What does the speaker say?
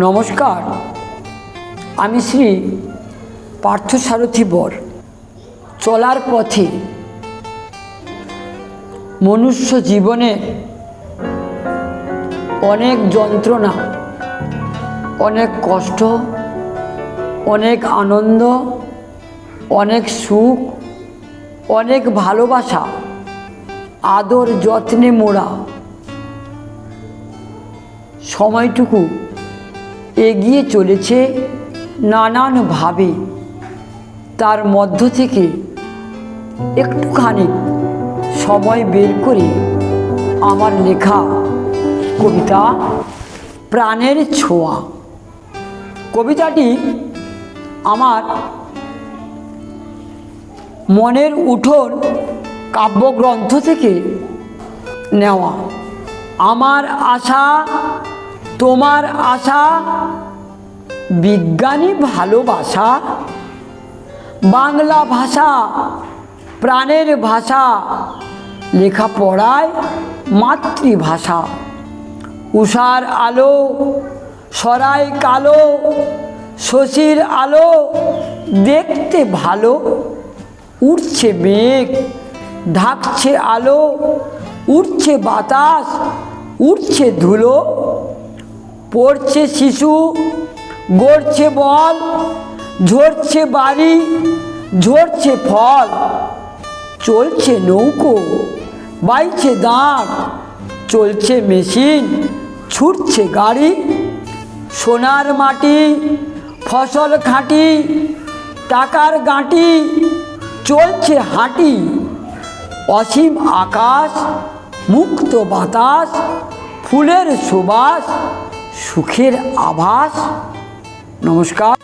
নমস্কার, আমি শ্রী পার্থসারথী বর। চলার পথে মনুষ্য জীবনে অনেক যন্ত্রণা, অনেক কষ্ট, অনেক আনন্দ, অনেক সুখ, অনেক ভালোবাসা, আদর যত্নে মোড়া সময়টুকু এগিয়ে চলেছে নানানভাবে। তার মধ্য থেকে একটুখানি সময় বের করে আমার লেখা কবিতা প্রাণের ছোঁয়া। কবিতাটি আমার মনের উঠোন কাব্যগ্রন্থ থেকে নেওয়া। আমার আশা তোমার আশা, বিজ্ঞানী ভালোবাসা, বাংলা ভাষা প্রাণের ভাষা, লেখাপড়ায় মাতৃভাষা। উষার আলো সরাই কালো, শশীর আলো দেখতে ভালো। উঠছে মেঘ ঢাকছে আলো, উঠছে বাতাস উঠছে ধুলো। পড়ছে শিশু গড়ছে বল, ঝরছে বাড়ি ঝরছে ফল। চলছে নৌকো বাইছে দাঁড়, চলছে মেশিন ছুটছে গাড়ি। সোনার মাটি ফসল খাঁটি, টাকার গাঁটি চলছে হাঁটি। অসীম আকাশ মুক্ত বাতাস, ফুলের সুবাস সুখের আভাস। নমস্কার।